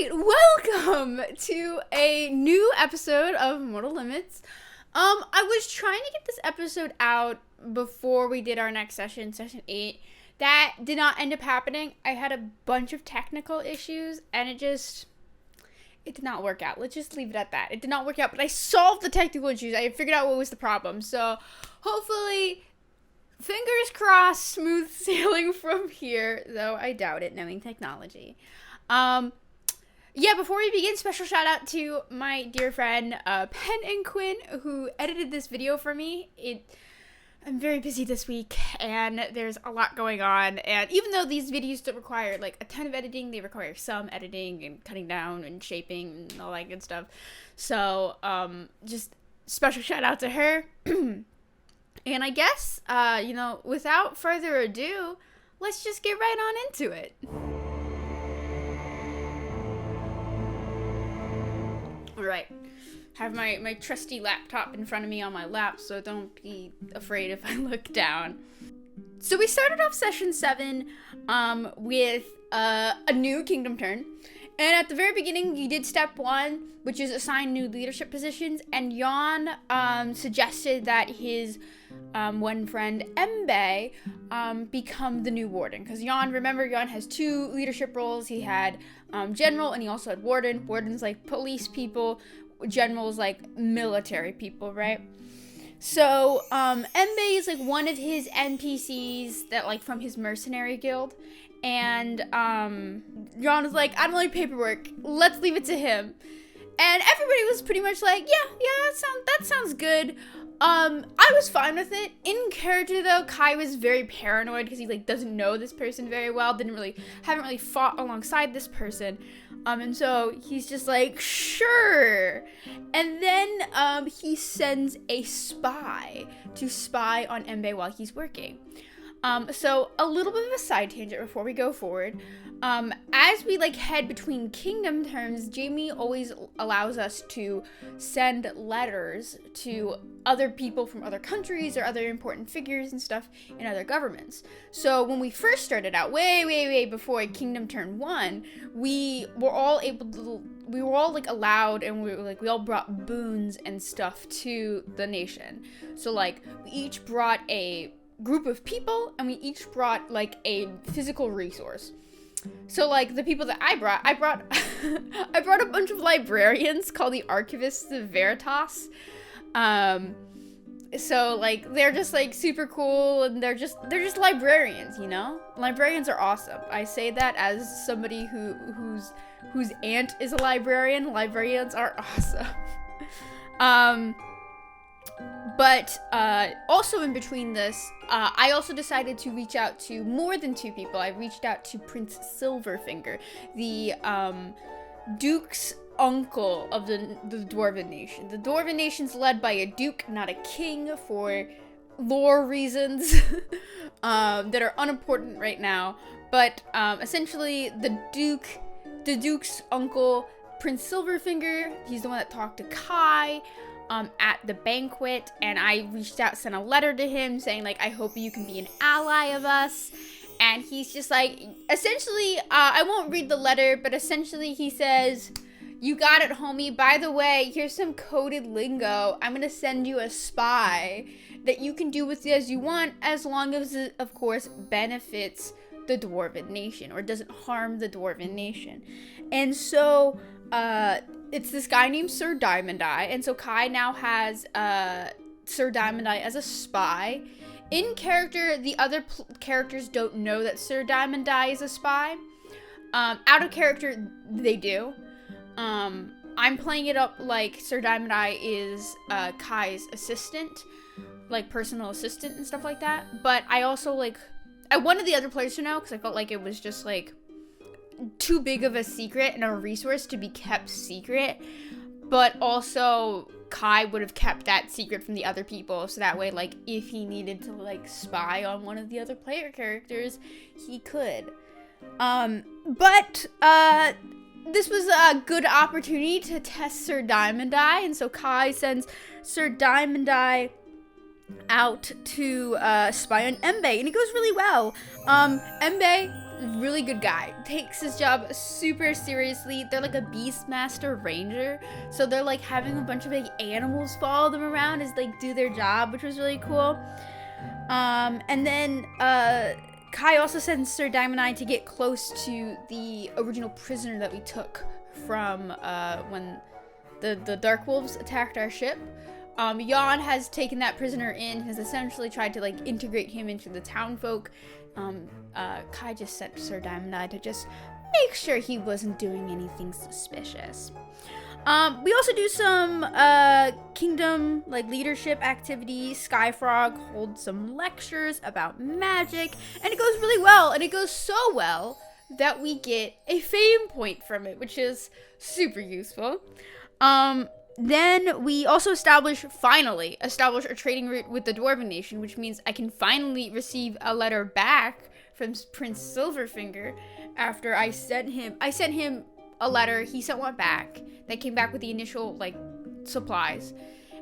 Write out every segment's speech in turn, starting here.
right, welcome to a new episode of Mortal Limits. I was trying to get this episode out before we did our next session, session 8. That did not end up happening. I had a bunch of technical issues, and it did not work out. Let's just leave it at that. It did not work out, but I solved the technical issues. I figured out what was the problem. So, hopefully, fingers crossed, smooth sailing from here, though I doubt it, knowing technology. Before we begin, special shout out to my dear friend, Pen and Quinn, who edited this video for me. I'm very busy this week, and there's a lot going on, and even though these videos don't require, a ton of editing, they require some editing and cutting down and shaping and all that good stuff. So, just special shout out to her. And I guess, without further ado, let's just get right on into it. Alright, have my trusty laptop in front of me on my lap, so don't be afraid if I look down. So we started off session 7 with a new kingdom turn. And at the very beginning, you did step 1, which is assign new leadership positions. And Jan suggested that his one friend, Embe, become the new warden. Because Jan has 2 leadership roles. He had general, and he also had warden. Warden's like police people. General's like military people, right? So, Embe is like one of his NPCs that from his mercenary guild. And Jan is like, I don't like paperwork, let's leave it to him. And everybody was pretty much like, yeah, that sounds good. I was fine with it. In character though, Kai was very paranoid because he doesn't know this person very well, haven't really fought alongside this person. And so he's just like, sure. And then he sends a spy to spy on Embe while he's working. So a little bit of a side tangent before we go forward. As we head between kingdom terms, Jamie always allows us to send letters to other people from other countries or other important figures and stuff in other governments. So when we first started out, way before Kingdom Turn 1, we were all allowed, and we all brought boons and stuff to the nation. So we each brought a group of people, and we each brought a physical resource. So the people that I brought I brought a bunch of librarians called the Archivists of Veritas. So they're just super cool, and they're just librarians, Librarians are awesome. I say that as somebody whose aunt is a librarian. Librarians are awesome. But also in between this, I also decided to reach out to more than 2 people. I reached out to Prince Silverfinger, the Duke's uncle of the Dwarven Nation. The Dwarven Nation's led by a duke, not a king, for lore reasons that are unimportant right now. But essentially, the Duke's uncle, Prince Silverfinger, he's the one that talked to Kai at the banquet, and I reached out, sent a letter to him saying I hope you can be an ally of us. And he's just essentially, I won't read the letter, but essentially he says, you got it, homie. By the way, here's some coded lingo. I'm gonna send you a spy that you can do with it as you want, as long as it, of course, benefits the Dwarven Nation or doesn't harm the Dwarven Nation. And so, it's this guy named Sir Diamond Eye, and so Kai now has Sir Diamond Eye as a spy. In character, the other characters don't know that Sir Diamond Eye is a spy. Out of character, they do. I'm playing it up like Sir Diamond Eye is Kai's assistant, personal assistant and stuff like that. But I also I wanted the other players to know because I felt like it was just too big of a secret and a resource to be kept secret, but also Kai would have kept that secret from the other people, so that way if he needed to spy on one of the other player characters, he could. But this was a good opportunity to test Sir Diamond Eye, and so Kai sends Sir Diamond Eye out to spy on Embe, and it goes really well. Embe really good guy, takes his job super seriously. They're like a Beastmaster Ranger, so they're like having a bunch of like animals follow them around as they do their job, which was really cool. And then Kai also sends Sir Diamond Eye to get close to the original prisoner that we took from when the Dark Wolves attacked our ship. Jan has taken that prisoner in, has essentially tried to like integrate him into the townfolk. Kai just sent Sir Diamond Eye to just make sure he wasn't doing anything suspicious. We also do some kingdom like leadership activities. Skyfrog holds some lectures about magic, and it goes really well, and it goes so well that we get a fame point from it, which is super useful. Then we also finally establish a trading route with the Dwarven Nation, which means I can finally receive a letter back from Prince Silverfinger after I sent him a letter, he sent one back that came back with the initial like supplies.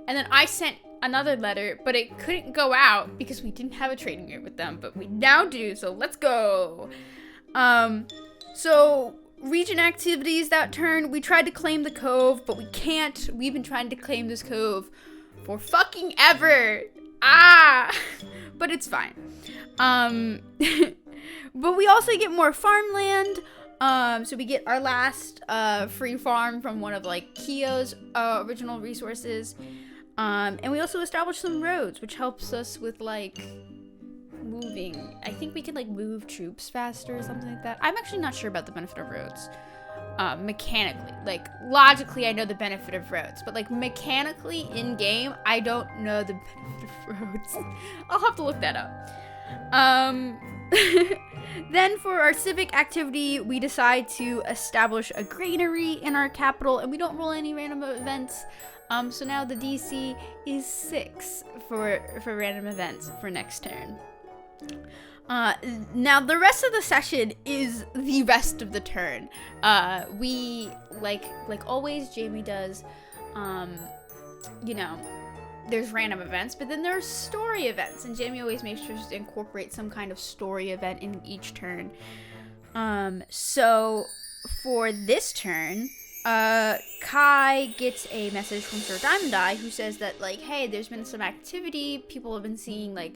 And then I sent another letter, but it couldn't go out because we didn't have a trading route with them, but we now do, so let's go. So region activities that turn, we tried to claim the cove, but we can't. We've been trying to claim this cove for fucking ever. But it's fine. But we also get more farmland. So we get our last free farm from one of like Kyo's original resources. And we also establish some roads, which helps us with like moving. I think we can like move troops faster or something like that. I'm actually not sure about the benefit of roads. Mechanically, like logically I know the benefit of roads, but like mechanically in game I don't know the benefit of roads. I'll have to look that up. Then for our civic activity, we decide to establish a granary in our capital, and we don't roll any random events. So now the DC is 6 for random events for next turn. Now the rest of the session is the rest of the turn. We like always, Jamie does, you know, there's random events, but then there's story events, and Jamie always makes sure to incorporate some kind of story event in each turn. So for this turn, Kai gets a message from Sir Diamond Eye who says that like, hey, there's been some activity, people have been seeing like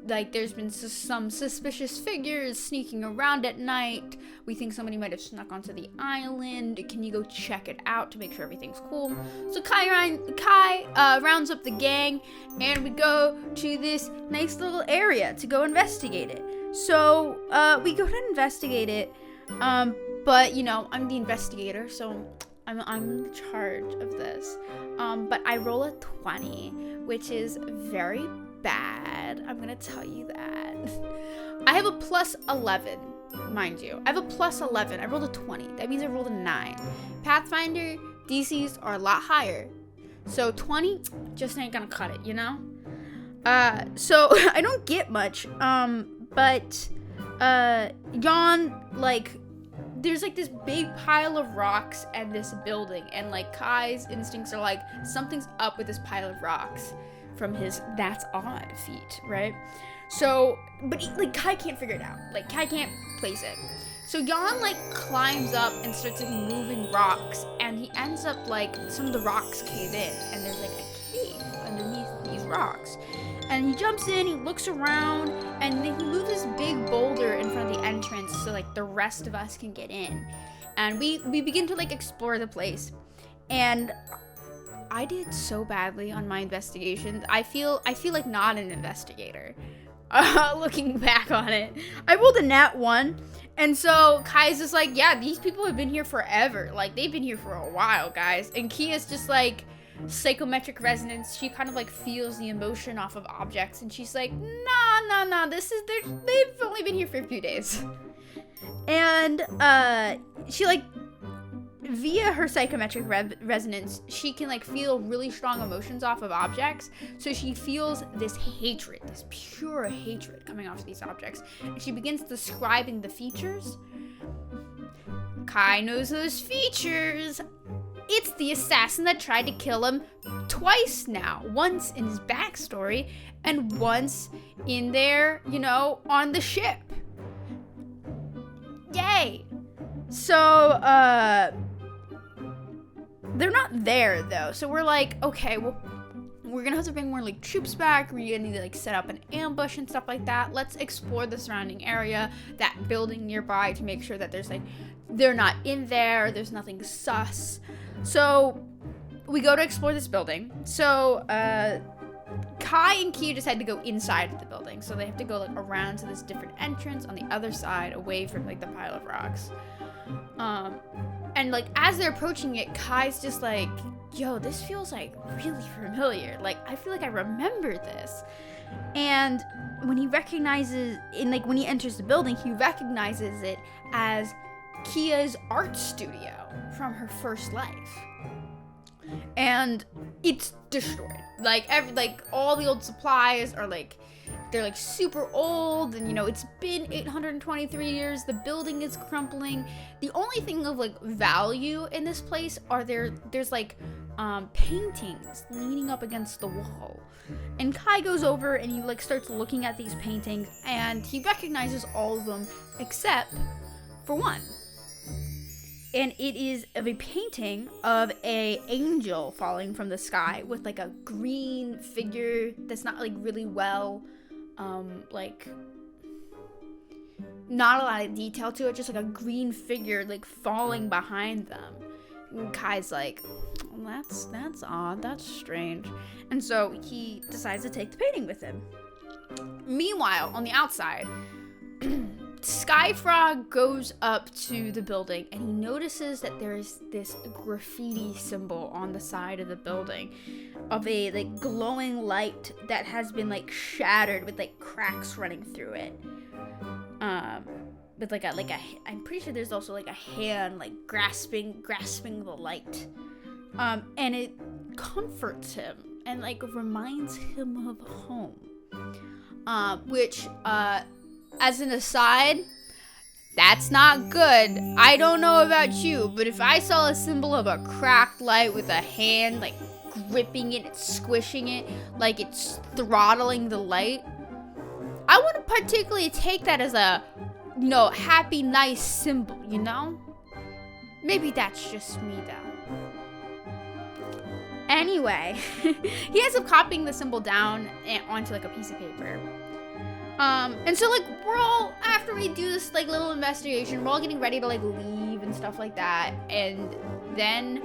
there's been some suspicious figures sneaking around at night. We think somebody might have snuck onto the island. Can you go check it out to make sure everything's cool? So Kai rounds up the gang, and we go to this nice little area to go investigate it. So we go to investigate it, but you know, I'm the investigator, so I'm in charge of this. But I roll a 20, which is very bad. I'm gonna tell you that. I have a plus 11, mind you. I have a plus 11. I rolled a 20. That means I rolled a 9. Pathfinder DCs are a lot higher, so 20 just ain't gonna cut it, you know? So I don't get much, but Jan, like, there's like this big pile of rocks and this building, and like Kai's instincts are like, something's up with this pile of rocks from his that's odd feat, right? So, but like Kai can't figure it out. Like Kai can't place it. So Jan like climbs up and starts like moving rocks, and he ends up like some of the rocks cave in, and there's like a cave underneath these rocks. And he jumps in, he looks around, and then he moves this big boulder in front of the entrance so like the rest of us can get in. And we begin to like explore the place. And I did so badly on my investigations. I feel like not an investigator. Looking back on it, I rolled a nat 1, and so Kai's just like, yeah, these people have been here forever. Like they've been here for a while, guys. And Kia's just like psychometric resonance. She kind of like feels the emotion off of objects, and she's like, nah. They've only been here for a few days. And she like, via her psychometric resonance, she can like feel really strong emotions off of objects. So she feels this hatred, this pure hatred coming off of these objects, and she begins describing the features. Kai knows those features. It's the assassin that tried to kill him twice now. Once in his backstory, and once in there, you know, on the ship. Yay! So, they're not there, though. So we're like, okay, well, we're gonna have to bring more, like, troops back. We're gonna need to, like, set up an ambush and stuff like that. Let's explore the surrounding area, that building nearby, to make sure that there's, like, they're not in there, there's nothing sus. So we go to explore this building. So, Kai and Kia decide to go inside of the building. So they have to go, like, around to this different entrance on the other side, away from, like, the pile of rocks. And, like, as they're approaching it, Kai's just like, yo, this feels, like, really familiar. Like, I feel like I remember this. And when he recognizes, when he enters the building, he recognizes it as Kia's art studio from her first life. And it's destroyed. Like, all the old supplies are, like, they're, like, super old, and, you know, it's been 823 years, the building is crumbling. The only thing of, like, value in this place are there's, like, paintings leaning up against the wall. And Kai goes over and he, like, starts looking at these paintings, and he recognizes all of them except for one. And it is of a painting of a angel falling from the sky with, like, a green figure that's not, like, really well, like, not a lot of detail to it, just, like, a green figure, like, falling behind them. And Kai's like, well, that's odd, that's strange. And so he decides to take the painting with him. Meanwhile, on the outside, Skyfrog goes up to the building and he notices that there is this graffiti symbol on the side of the building of a, like, glowing light that has been, like, shattered with, like, cracks running through it. With like a I'm pretty sure there's also, like, a hand, like, grasping the light. And it comforts him and, like, reminds him of home. Which, as an aside, that's not good. I don't know about you, but if I saw a symbol of a cracked light with a hand, like, gripping it, squishing it, like it's throttling the light, I wouldn't particularly take that as a, you know, happy, nice symbol, you know? Maybe that's just me, though. Anyway, he ends up copying the symbol down onto, like, a piece of paper. And so, like, we're all, after we do this, like, little investigation, we're all getting ready to, like, leave and stuff like that. And then,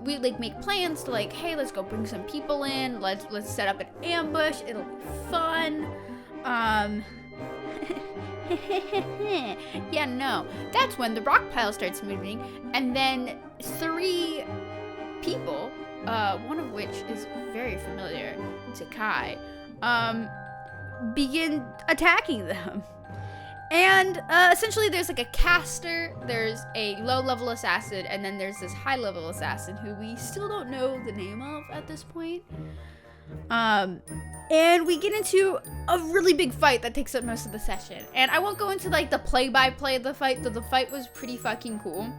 we like, make plans to, like, hey, let's go bring some people in. Let's set up an ambush. It'll be fun. Yeah, no. That's when the rock pile starts moving. And then 3 people, one of which is very familiar to Kai, begin attacking them. And essentially there's, like, a caster, there's a low-level assassin, and then there's this high-level assassin who we still don't know the name of at this point. And we get into a really big fight that takes up most of the session. And I won't go into, like, the play-by-play of the fight, though the fight was pretty fucking cool.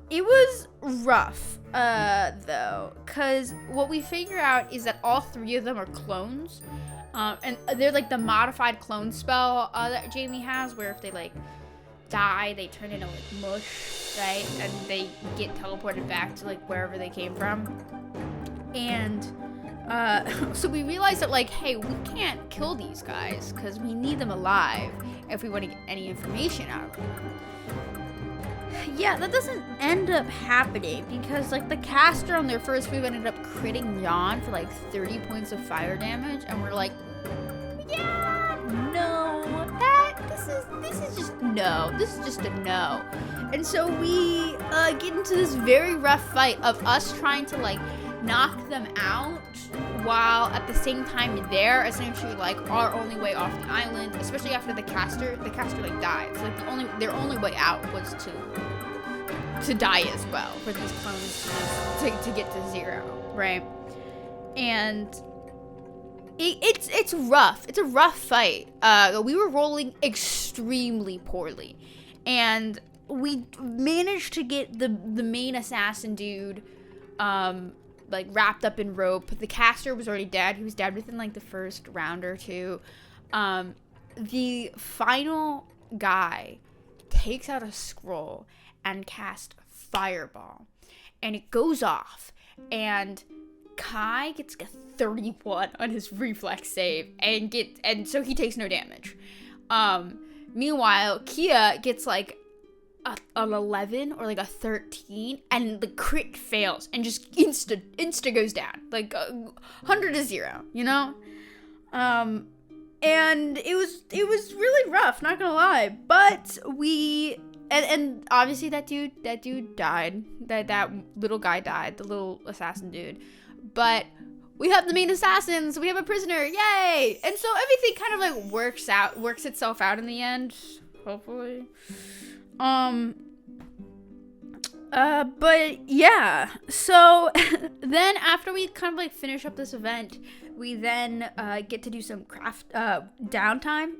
It was rough, though, because what we figure out is that all 3 of them are clones. And they're, like, the modified clone spell that Jamie has, where if they, like, die, they turn into, like, mush, right? And they get teleported back to, like, wherever they came from. And so we realized that, like, hey, we can't kill these guys because we need them alive if we want to get any information out of them. Yeah, that doesn't end up happening because, like, the caster on their first move ended up critting Jan for, like, 30 points of fire damage, and we're like, yeah, no, this is just a no. And so we get into this very rough fight of us trying to, like, knock them out while at the same time they're essentially, like, our only way off the island, especially after the caster like died. So, like, their only way out was to die as well for these clones to get to 0, right? And it's rough. It's a rough fight. We were rolling extremely poorly, and we managed to get the main assassin dude like wrapped up in rope. The caster was already dead. He was dead within, like, the first round or 2. The final guy takes out a scroll and casts Fireball. And it goes off. And Kai gets a 31 on his reflex save. And so he takes no damage. Meanwhile, Kia gets like an 11 or like a 13, and the crit fails and just insta goes down, like 100 to 0, you know. And it was really rough, not gonna lie. But we and obviously that dude died. That little guy died, the little assassin dude. But we have the main assassins. We have a prisoner. Yay! And so everything kind of like works itself out in the end, hopefully. But yeah, so then after we kind of like finish up this event, we then get to do some craft downtime,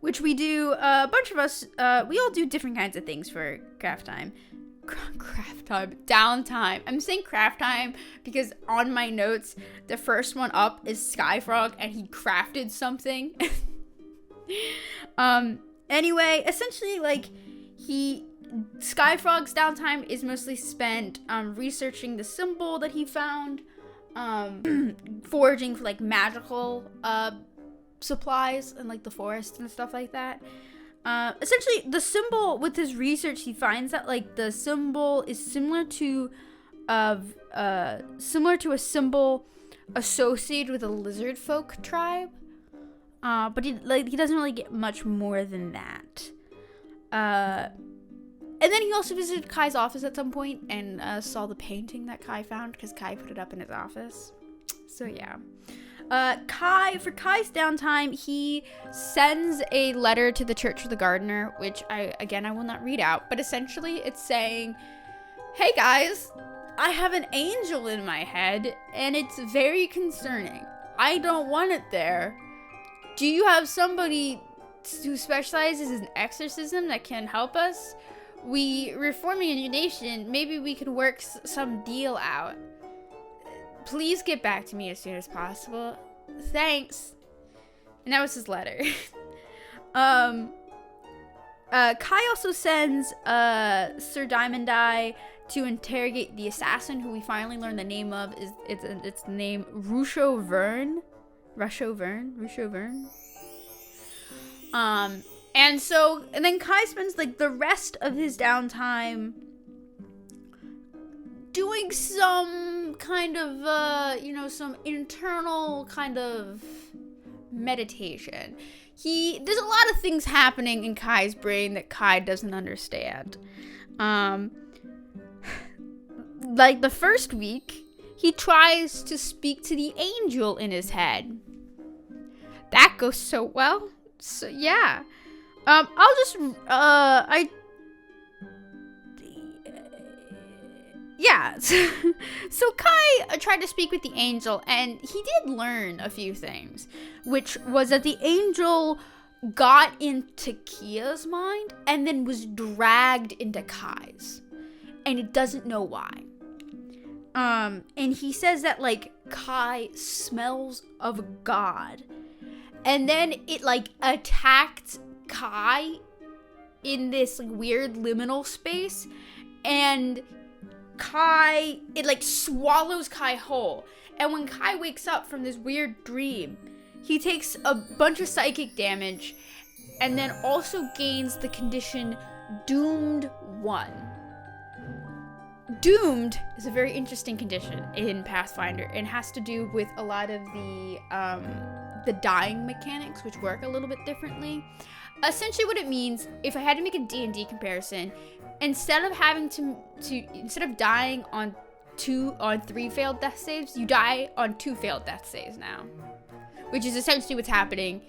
which we do. A bunch of us, we all do different kinds of things for craft time. Downtime. I'm saying craft time because on my notes, the first one up is Skyfrog, and he crafted something. Anyway, essentially, like, Skyfrog's downtime is mostly spent researching the symbol that he found, foraging for like magical supplies in like the forest and stuff like that. Essentially, the symbol, with his research, he finds that like the symbol is similar to a symbol associated with a lizard folk tribe. But he doesn't really get much more than that. And then he also visited Kai's office at some point and saw the painting that Kai found because Kai put it up in his office. So yeah. For Kai's downtime, he sends a letter to the Church of the Gardener, which I will not read out, but essentially it's saying, "Hey guys, I have an angel in my head and it's very concerning. I don't want it there. Do you have somebody who specializes in exorcism that can help us? We're forming a new nation. Maybe we can work some deal out. Please get back to me as soon as possible. Thanks." And that was his letter. Kai also sends Sir Diamond Eye to interrogate the assassin, who we finally learn the name of. It's the name Rusho Vern. And then Kai spends like the rest of his downtime doing some kind of some internal kind of meditation. There's a lot of things happening in Kai's brain that Kai doesn't understand. Like the first week, he tries to speak to the angel in his head. That goes so well. So yeah. So Kai tried to speak with the angel, and he did learn a few things, which was that the angel got into Kia's mind and then was dragged into Kai's, and it doesn't know why. And he says that like Kai smells of God, and then it like attacked Kai in this like weird liminal space, and it like swallows Kai whole. And when Kai wakes up from this weird dream, he takes a bunch of psychic damage and then also gains the condition Doomed 1. Doomed is a very interesting condition in Pathfinder and has to do with a lot of the dying mechanics, which work a little bit differently. Essentially what it means, if I had to make a D&D comparison, instead of dying on 3 failed death saves, you die on 2 failed death saves now, which is essentially what's happening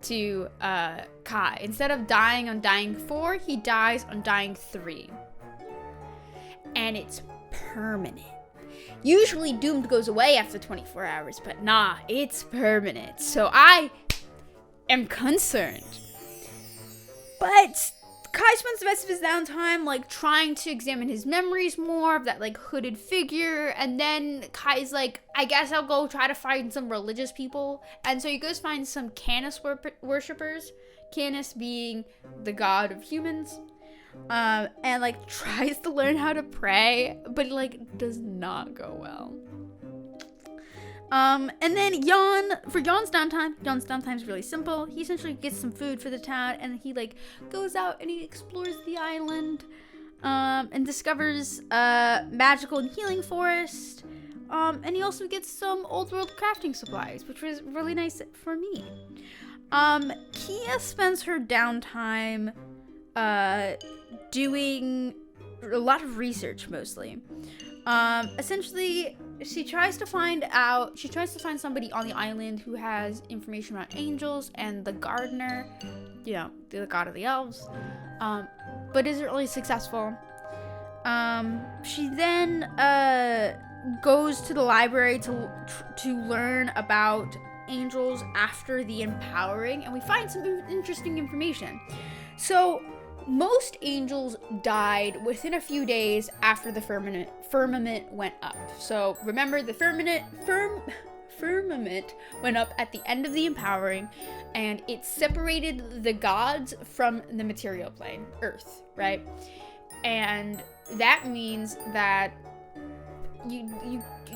to Kai. Instead of dying on dying 4, he dies on dying 3, and it's permanent. Usually Doomed goes away after 24 hours, but nah, it's permanent. So I am concerned. But Kai spends the rest of his downtime like trying to examine his memories more of that like hooded figure, and then Kai's like, I guess I'll go try to find some religious people, and so he goes find some Canis worshippers. Canis being the god of humans, and like tries to learn how to pray, but like does not go well. And then Jan's downtime is really simple. He essentially gets some food for the town, and he like goes out and he explores the island, and discovers magical and healing forest. And he also gets some old world crafting supplies, which was really nice for me. Kia spends her downtime doing a lot of research mostly. Essentially, she tries to find somebody on the island who has information about angels and the gardener, the god of the elves, but isn't really successful. She then goes to the library to learn about angels after the empowering, and we find some interesting information. So most angels died within a few days after the firmament went up. So remember, the firmament went up at the end of the empowering, and it separated the gods from the material plane, Earth, right? And that means that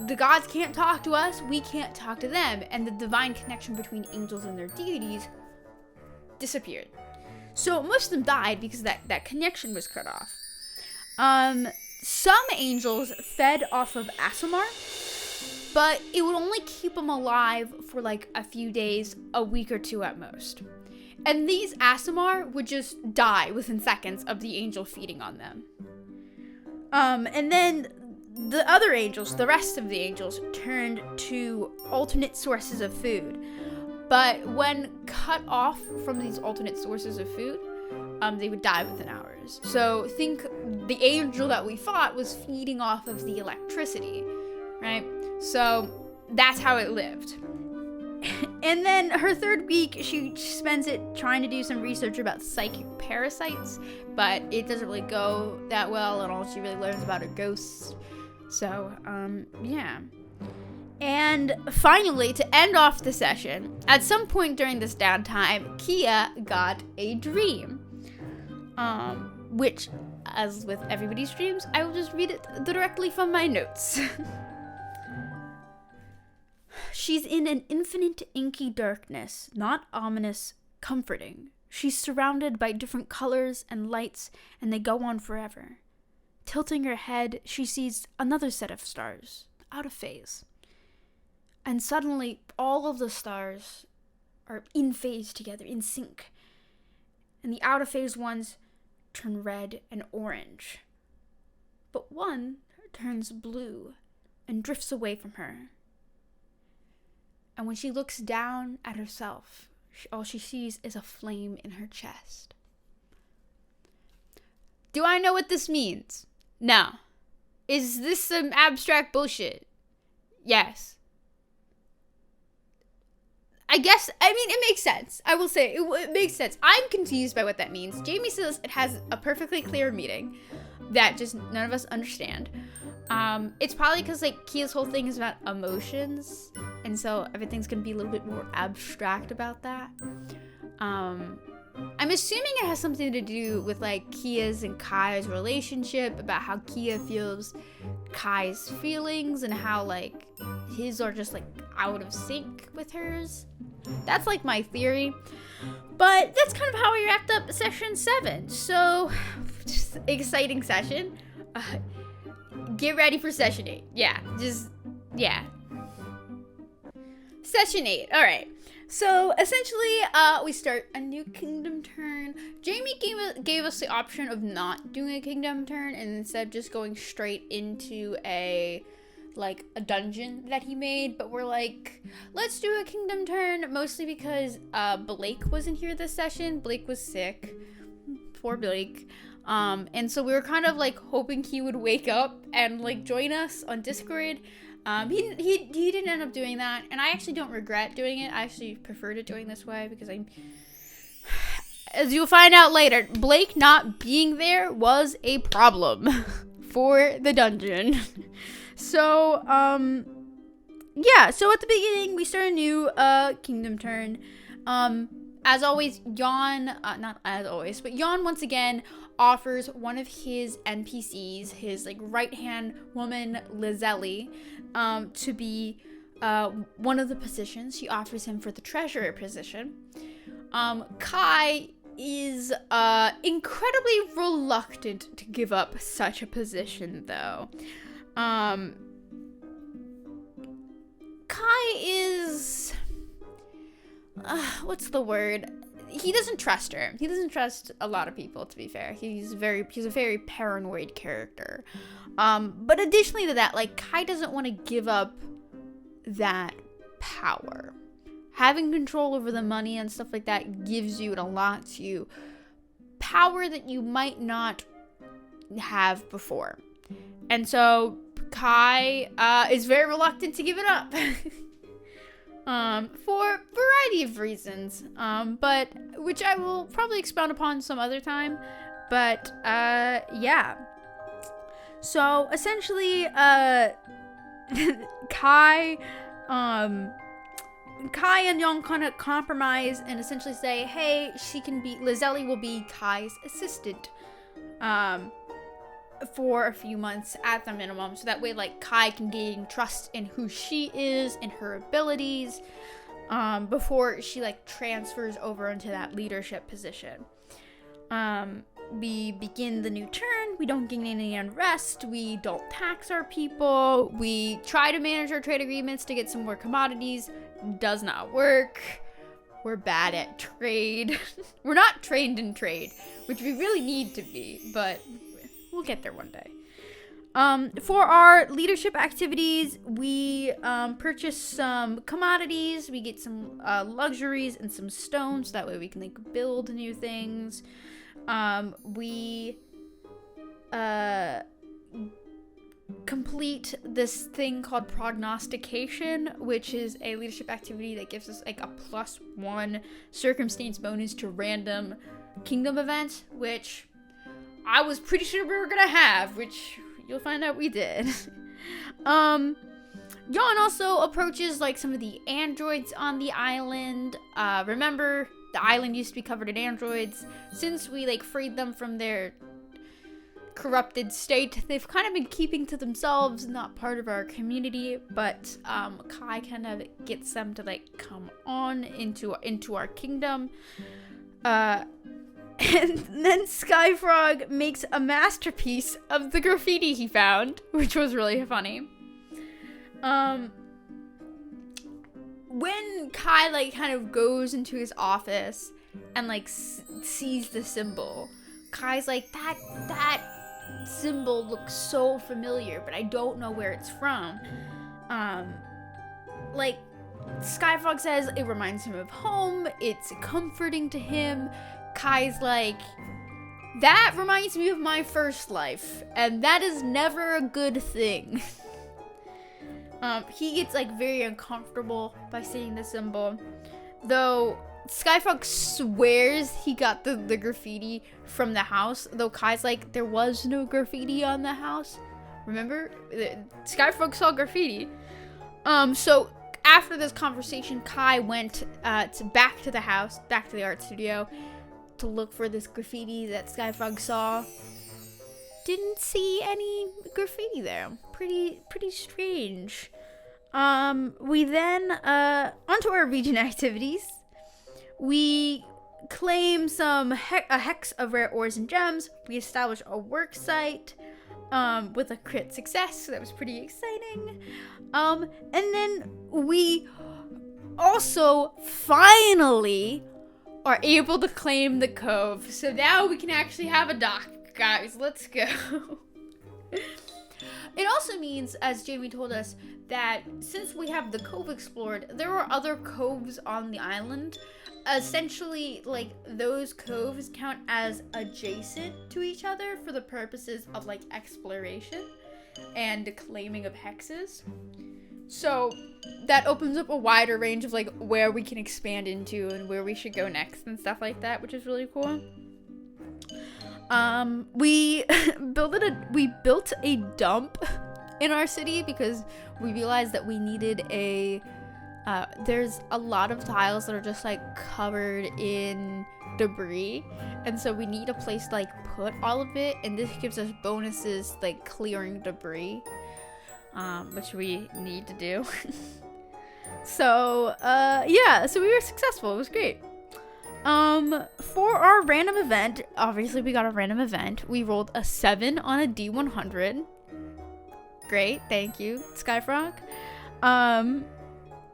the gods can't talk to us, we can't talk to them, and the divine connection between angels and their deities disappeared. So most of them died because that connection was cut off. Some angels fed off of Aasimar, but it would only keep them alive for like a few days, a week or two at most. And these Aasimar would just die within seconds of the angel feeding on them. And then the other angels, the rest of the angels, turned to alternate sources of food. But when cut off from these alternate sources of food, they would die within hours. So think the angel that we fought was feeding off of the electricity, right? So that's how it lived. And then her third week, she spends it trying to do some research about psychic parasites, but it doesn't really go that well, and all she really learns about are ghosts. So, yeah. And finally, to end off the session, at some point during this downtime, Kia got a dream. Which, as with everybody's dreams, I will just read it directly from my notes. She's in an infinite inky darkness, not ominous, comforting. She's surrounded by different colors and lights, and they go on forever. Tilting her head, she sees another set of stars, out of phase. And suddenly, all of the stars are in phase together, in sync. And the out of phase ones turn red and orange. But one turns blue and drifts away from her. And when she looks down at herself, all she sees is a flame in her chest. Do I know what this means? No. Is this some abstract bullshit? Yes. I guess, it makes sense. I will say, it makes sense. I'm confused by what that means. Jamie says it has a perfectly clear meaning that just none of us understand. It's probably because, like, Kia's whole thing is about emotions, and so everything's gonna be a little bit more abstract about that. I'm assuming it has something to do with, like, Kia's and Kai's relationship, about how Kia feels Kai's feelings, and how, like, his are just, like, out of sync with hers. That's, like, my theory. But that's kind of how we wrapped up session 7. So, just exciting session. Get ready for session 8. Yeah. Session 8. Alright. So, essentially, we start a new kingdom turn. Jamie gave us the option of not doing a kingdom turn, and instead just going straight into a dungeon that he made. But we're like, let's do a kingdom turn, mostly because Blake wasn't here this session. Blake was sick. Poor Blake. And so we were kind of, like, hoping he would wake up and, like, join us on Discord. He didn't end up doing that, and I actually don't regret doing it. I actually preferred it doing this way because as you'll find out later, Blake not being there was a problem for the dungeon. So, yeah, so at the beginning, we start a new, kingdom turn. As always, not as always, but Jan once again offers one of his NPCs, his like right-hand woman, Lizelle, to be one of the positions. She offers him for the treasurer position. Kai is incredibly reluctant to give up such a position, though. Kai is what's the word? He doesn't trust her. He doesn't trust a lot of people, to be fair. He's a very paranoid character. But additionally to that, like, Kai doesn't want to give up that power. Having control over the money and stuff like that gives you and allots you power that you might not have before. And so Kai is very reluctant to give it up. For a variety of reasons, but which I will probably expound upon some other time. But yeah. So essentially, Kai and Young kind of compromise and essentially say, hey, Lizelle will be Kai's assistant, for a few months at the minimum, so that way, like, Kai can gain trust in who she is and her abilities, before she, like, transfers over into that leadership position. We begin the new turn. We don't gain any unrest. We don't tax our people. We try to manage our trade agreements to get some more commodities. Does not work. We're bad at trade. We're not trained in trade, which we really need to be, but we'll get there one day. For our leadership activities, we purchase some commodities. We get some luxuries and some stones. That way we can, like, build new things. We complete this thing called prognostication, which is a leadership activity that gives us, like, a +1 circumstance bonus to random kingdom events, which I was pretty sure we were gonna have, which you'll find out we did. Jan also approaches, like, some of the androids on the island. Remember, the island used to be covered in androids. Since we, like, freed them from their corrupted state, they've kind of been keeping to themselves, not part of our community, but Kai kind of gets them to, like, come on into our kingdom. And then Skyfrog makes a masterpiece of the graffiti he found, which was really funny. When Kai, like, kind of goes into his office and, like, sees the symbol, Kai's like, that symbol looks so familiar, but I don't know where it's from. Like, Skyfrog says it reminds him of home. It's comforting to him. Kai's like, that reminds me of my first life, and that is never a good thing. He gets, like, very uncomfortable by seeing the symbol, though Skyfrog swears he got the graffiti from the house, though Kai's like, there was no graffiti on the house. Remember? Skyfrog saw graffiti. So after this conversation, Kai went back to the house, back to the art studio, to look for this graffiti that Skyfrog saw. Didn't see any graffiti there. Pretty strange. We then, onto our region activities. We claim a hex of rare ores and gems. We establish a work site, with a crit success, so that was pretty exciting. And then we also finally are able to claim the cove. So now we can actually have a dock, guys. Let's go. It also means, as Jamie told us, that since we have the cove explored, there are other coves on the island. Essentially, like, those coves count as adjacent to each other for the purposes of, like, exploration and claiming of hexes. So that opens up a wider range of, like, where we can expand into and where we should go next and stuff like that, which is really cool. We built a dump in our city because we realized that we needed a there's a lot of tiles that are just like covered in debris, and so we need a place to like put all of it, and this gives us bonuses like clearing debris, which we need to do. So yeah, so we were successful. It was great. For our random event, obviously we got a random event. We rolled a 7 on a D100. Great, thank you, Skyfrog.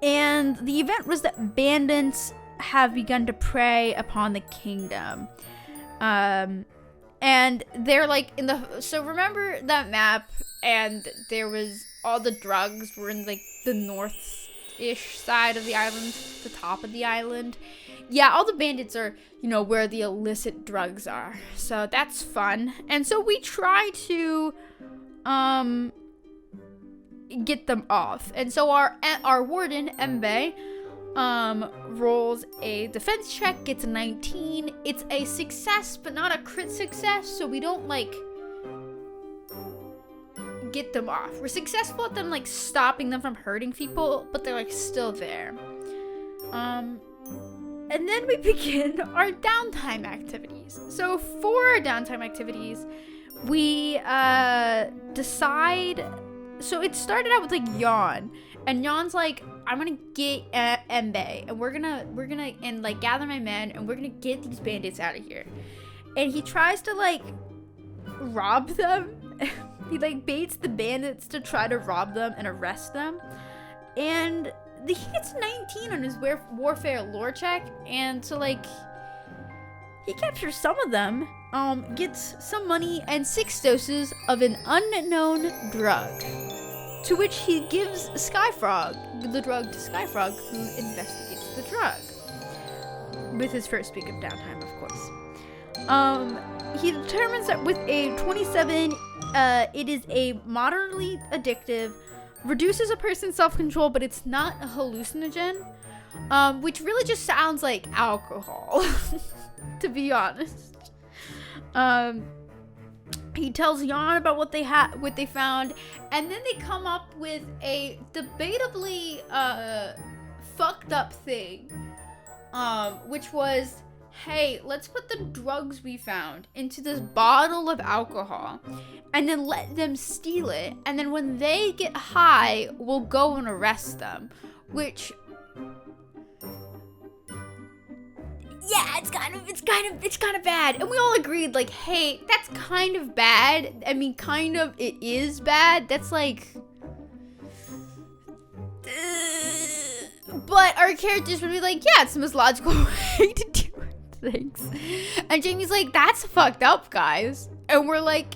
And the event was that bandits have begun to prey upon the kingdom. And they're like in the, so remember that map, and there was all the drugs were in like the north-ish side of the island, the top of the island. Yeah, all the bandits are, you know, where the illicit drugs are. So that's fun. And so we try to get them off. And so our warden, Mbe, rolls a defense check, gets a 19. It's a success, but not a crit success, so we don't like get them off. We're successful at them like stopping them from hurting people, but they're like still there. And then we begin our downtime activities. So for our downtime activities, we decide. So it started out with like Yawn, and Yawn's like, I'm gonna get Mbe, and we're gonna and like gather my men, and we're gonna get these bandits out of here. And he tries to like rob them. He like baits the bandits to try to rob them and arrest them, and he gets 19 on his warfare lore check, and so like he captures some of them, gets some money and 6 doses of an unknown drug, to which he gives Skyfrog the drug to Skyfrog, who investigates the drug with his first week of downtime, of course. He determines that with a 27, it is a moderately addictive, reduces a person's self-control, but it's not a hallucinogen, which really just sounds like alcohol, to be honest. He tells Yawn about what they found, and then they come up with a debatably fucked up thing, which was, hey, let's put the drugs we found into this bottle of alcohol and then let them steal it, and then when they get high, we'll go and arrest them. Which, yeah, it's kind of bad. And we all agreed, like, hey, that's kind of bad. I mean, kind of, it is bad. That's like, but our characters would be like, yeah, it's the most logical way to do things. And Jamie's like, that's fucked up, guys. And we're like,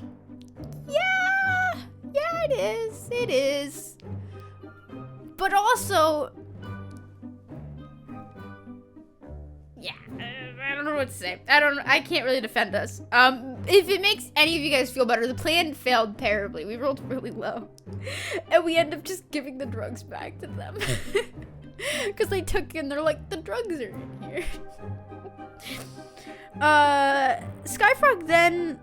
yeah, it is. But also, yeah, I don't know what to say. I can't really defend us. If it makes any of you guys feel better, the plan failed terribly. We rolled really low. And we end up just giving the drugs back to them. Because they took in, they're like, the drugs are in here. Skyfrog then,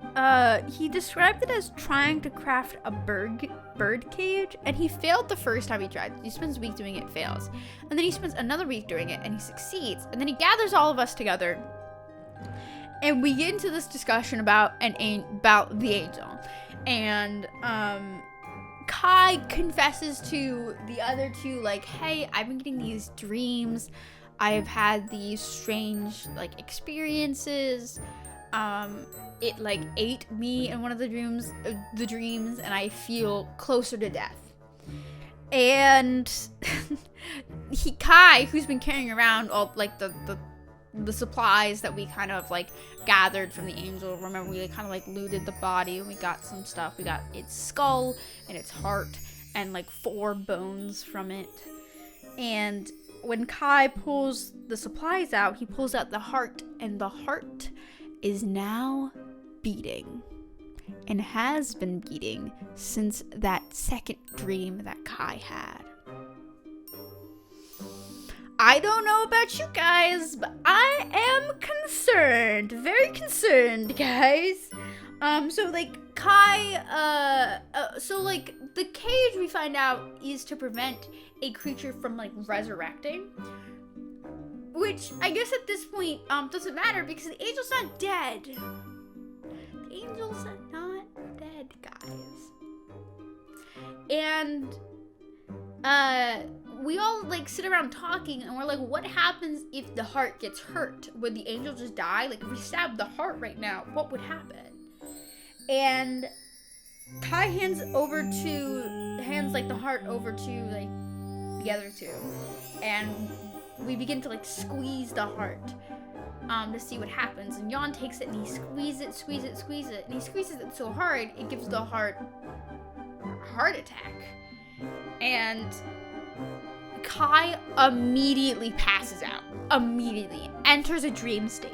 he described it as trying to craft a bird cage, and he failed the first time he tried. He spends a week doing it, fails. And then he spends another week doing it, and he succeeds. And then he gathers all of us together, and we get into this discussion about the angel. And, Kai confesses to the other two, like, hey, I've been getting these dreams. I have had these strange, like, experiences. It, like, ate me in one of the dreams, and I feel closer to death. And Kai, who's been carrying around all, like, the supplies that we kind of, like, gathered from the angel. Remember, we kind of, like, looted the body, and we got some stuff. We got its skull and its heart and, like, 4 bones from it. And when Kai pulls the supplies out, he pulls out the heart, and the heart is now beating, and has been beating since that second dream that Kai had. I don't know about you guys, but I am concerned, very concerned, guys. So, like, Kai, so, like, the cage, we find out, is to prevent a creature from, like, resurrecting. Which, I guess at this point, doesn't matter because the angel's not dead. The angel's not dead, guys. And, we all, like, sit around talking, and we're like, what happens if the heart gets hurt? Would the angel just die? Like, if we stab the heart right now, what would happen? And Kai hands, like, the heart over to, like, the other two. And we begin to, like, squeeze the heart, to see what happens. And Jan takes it, and he squeezes it. And he squeezes it so hard, it gives the heart a heart attack. And Kai immediately passes out. Immediately. Enters a dream state.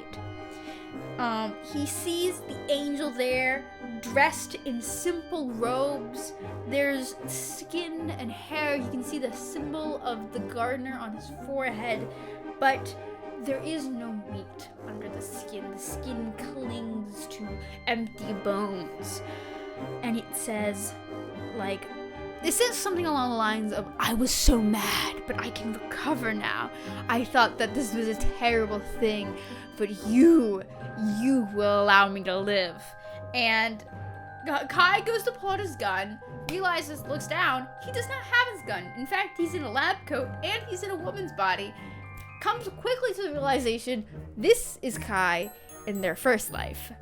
He sees the angel there, dressed in simple robes. There's skin and hair. You can see the symbol of the gardener on his forehead, but there is no meat under the skin. The skin clings to empty bones. And it says, like, it says something along the lines of, I was so mad, but I can recover now. I thought that this was a terrible thing, but you will allow me to live. And Kai goes to pull out his gun, realizes, looks down, he does not have his gun. In fact, he's in a lab coat, and he's in a woman's body. Comes quickly to the realization, this is Kai in their first life.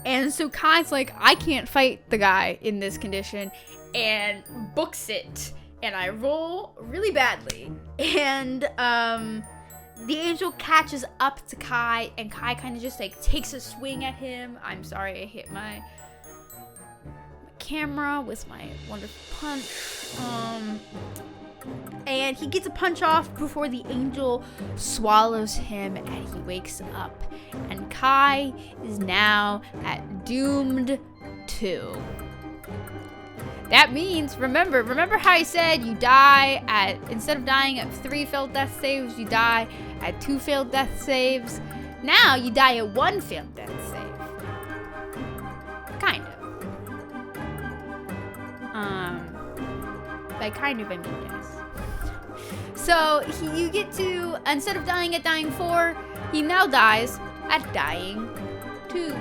And so Kai's like, I can't fight the guy in this condition, and books it. And I roll really badly. And, the angel catches up to Kai, and Kai kind of just, like, takes a swing at him. I'm sorry, I hit my camera with my wonderful punch. And he gets a punch off before the angel swallows him, and he wakes up. And Kai is now at doomed 2. That means, remember how I said you die at, instead of dying at 3 failed death saves, you die at 2 failed death saves. Now you die at 1 failed death save. Kind of. By kind of, I mean yes. So, you get to, instead of dying at dying 4, he now dies at dying 2.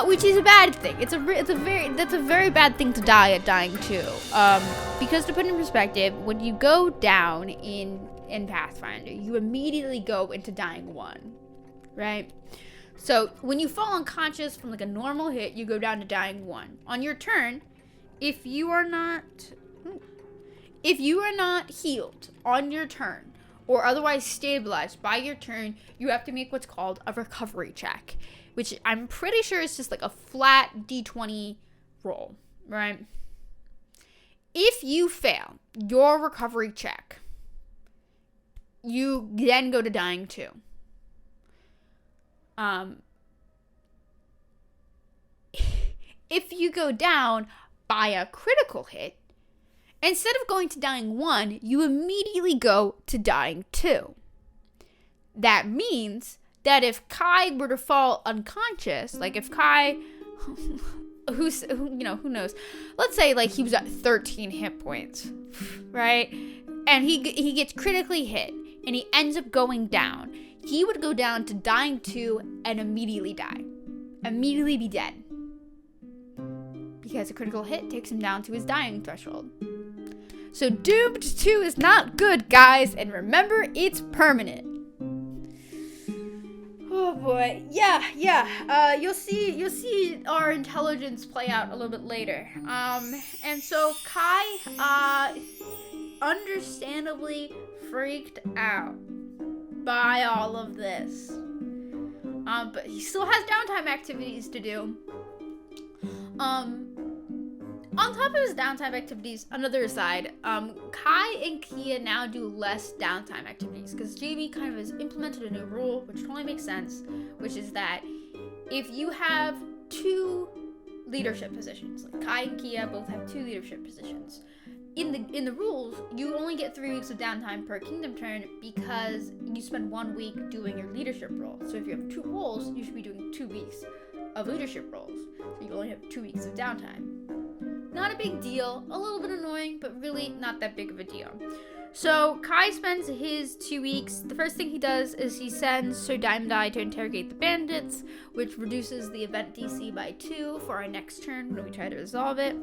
Which is a bad thing. That's a very bad thing to die at dying 2. Because to put in perspective, when you go down in Pathfinder, you immediately go into dying 1, right? So when you fall unconscious from, like, a normal hit, you go down to dying 1. On your turn, if you are not healed on your turn or otherwise stabilized by your turn, you have to make what's called a recovery check, which I'm pretty sure is just like a flat D20 roll, right? If you fail your recovery check, you then go to dying 2. If you go down by a critical hit, instead of going to dying 1, you immediately go to dying 2. That means that if Kai were to fall unconscious, like if Kai, who knows, let's say, like, he was at 13 hit points, right? And he gets critically hit, and he ends up going down. He would go down to dying 2 and immediately die. Immediately be dead. Because a critical hit takes him down to his dying threshold. So doomed 2 is not good, guys, and remember, it's permanent. Oh boy, yeah. You'll see our intelligence play out a little bit later. And so Kai, understandably freaked out by all of this. But he still has downtime activities to do. On top of his downtime activities, another aside, Kai and Kia now do less downtime activities because Jamie kind of has implemented a new rule, which totally makes sense, which is that if you have 2 leadership positions, like Kai and Kia both have 2 leadership positions, in the rules, you only get 3 weeks of downtime per kingdom turn because you spend 1 week doing your leadership role. So if you have 2 roles, you should be doing 2 weeks of leadership roles. So you only have 2 weeks of downtime. Not a big deal, a little bit annoying, but really not that big of a deal. So Kai spends his 2 weeks. The first thing he does is he sends Sir Diamond Eye to interrogate the bandits, which reduces the event DC by 2 for our next turn when we try to resolve it.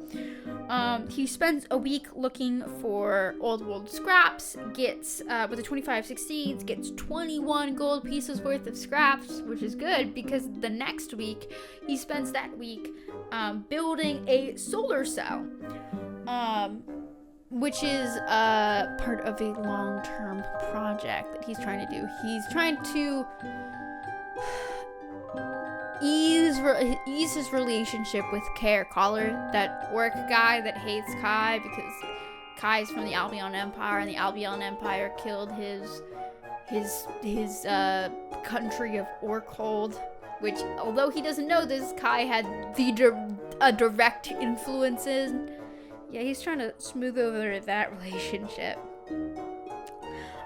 He spends a week looking for old world scraps, gets, with a 25 succeeds, gets 21 gold pieces worth of scraps, which is good because the next week, he spends that week building a solar cell. Which is part of a long-term project that he's trying to do. He's trying to ease his relationship with Care Collar, that orc guy that hates Kai because Kai's from the Albion Empire, and the Albion Empire killed his country of Orkhold, which, although he doesn't know this, Kai had a direct influences. Yeah, he's trying to smooth over that relationship.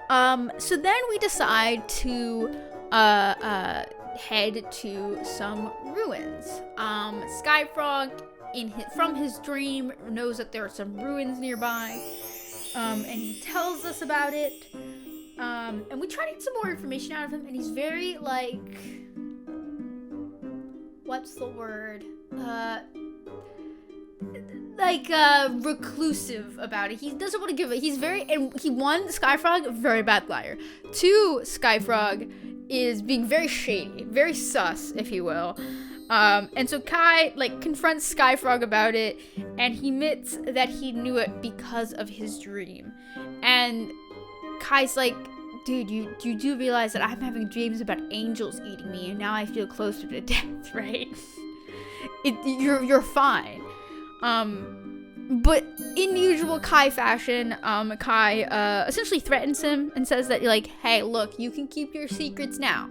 So then we decide to head to some ruins. Skyfrog, from his dream, knows that there are some ruins nearby, and he tells us about it. And we try to get some more information out of him, and he's very, what's the word? Reclusive about it. He doesn't want to give it. Skyfrog, very bad liar. 2, Skyfrog is being very shady, very sus, if you will. And so Kai, confronts Skyfrog about it, and he admits that he knew it because of his dream. And Kai's like, dude, you do realize that I'm having dreams about angels eating me, and now I feel closer to death, right? You're fine. But in usual Kai fashion, Kai essentially threatens him and says that, hey, look, you can keep your secrets now.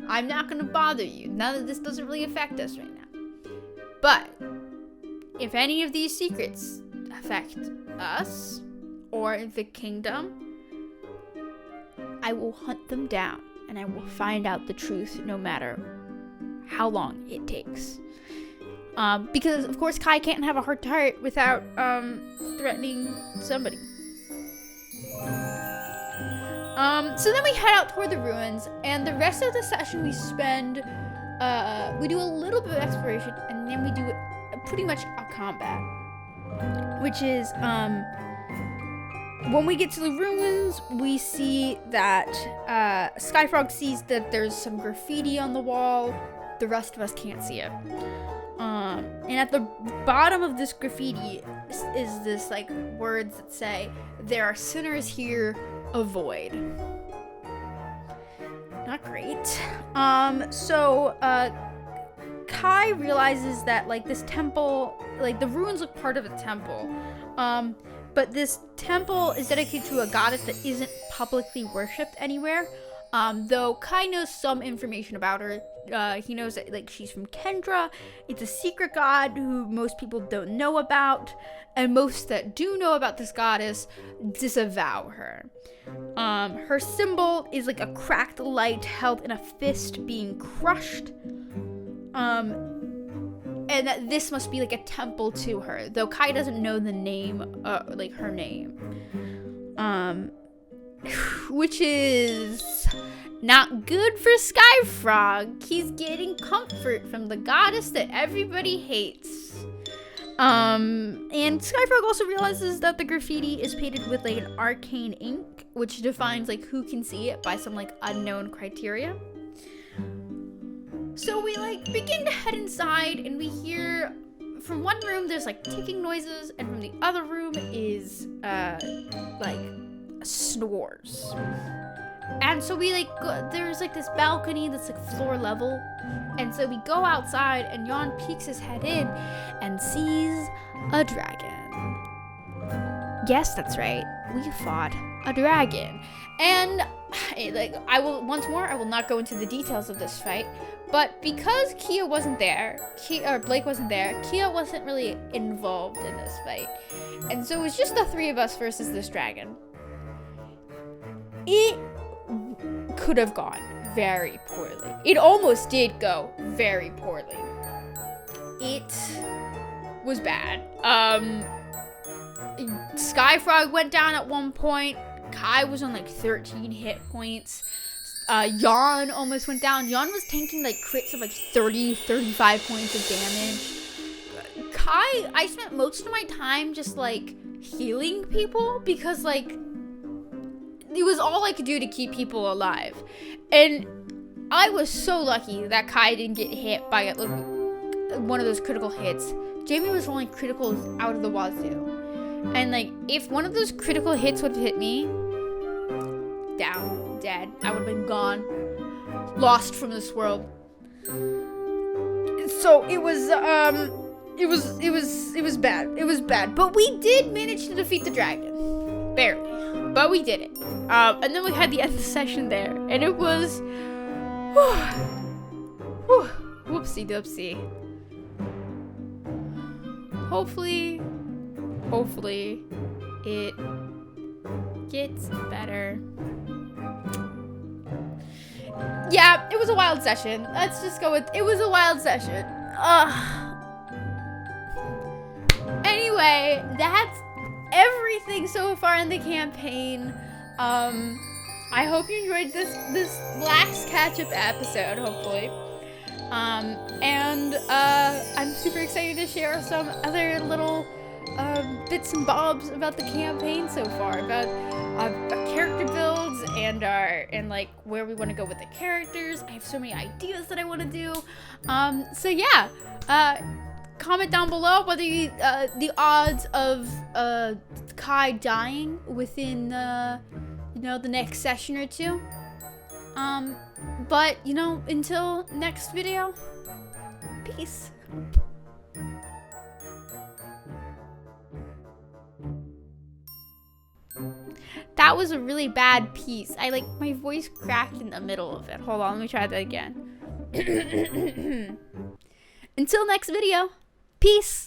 I'm not gonna bother you. None of this doesn't really affect us right now. But if any of these secrets affect us or the kingdom, I will hunt them down and I will find out the truth no matter how long it takes. Because, of course, Kai can't have a heart-to-heart without, threatening somebody. So then we head out toward the ruins, and the rest of the session we spend, we do a little bit of exploration, and then we do pretty much a combat. Which is, when we get to the ruins, we see that, Skyfrog sees that there's some graffiti on the wall. The rest of us can't see it. And at the bottom of this graffiti is this, words that say, "There are sinners here, avoid." Not great. So Kai realizes that, this temple, the ruins look part of a temple. But this temple is dedicated to a goddess that isn't publicly worshipped anywhere. Though Kai knows some information about her. He knows that, she's from Kendra. It's a secret god who most people don't know about. And most that do know about this goddess disavow her. Her symbol is, a cracked light held in a fist being crushed. And that this must be, a temple to her. Though Kai doesn't know the name, her name. Which is not good for Skyfrog. He's getting comfort from the goddess that everybody hates. And Skyfrog also realizes that the graffiti is painted with an arcane ink, which defines who can see it by some unknown criteria. So we begin to head inside, and we hear from one room there's ticking noises, and from the other room is snores. And so we there's this balcony that's floor level, and so we go outside, and Jan peeks his head in and sees a dragon. Yes, that's right, we fought a dragon. And I will not go into the details of this fight, But because Blake wasn't there, Kia wasn't really involved in this fight. And so it was just the three of us versus this dragon. It could have gone very poorly. It almost did go very poorly. It was bad. Skyfrog went down at one point. Kai was on like 13 hit points. Yawn almost went down. Yawn was tanking like crits of like 30, 35 points of damage. Kai, I spent most of my time just like healing people because like it was all I could do to keep people alive. And I was so lucky that Kai didn't get hit by one of those critical hits. Jamie was rolling criticals out of the wazoo. And like, if one of those critical hits would have hit me, down, dead. I would have been gone. Lost from this world. So it was bad. It was bad. But we did manage to defeat the dragon. Barely. But we did it. And then we had the end of the session there. And it was... whoopsie doopsie. Hopefully it gets better. Yeah, it was a wild session. Let's just go with it was a wild session. Anyway, that's everything so far in the campaign. I hope you enjoyed this last catch-up episode, hopefully. And I'm super excited to share some other little bits and bobs about the campaign so far, about our character builds and like where we want to go with the characters. I have so many ideas that I want to do. So yeah, comment down below whether you, the odds of Kai dying within the next session or two. But until next video, peace. That was a really bad piece. My voice cracked in the middle of it. Hold on, let me try that again. Until next video, peace.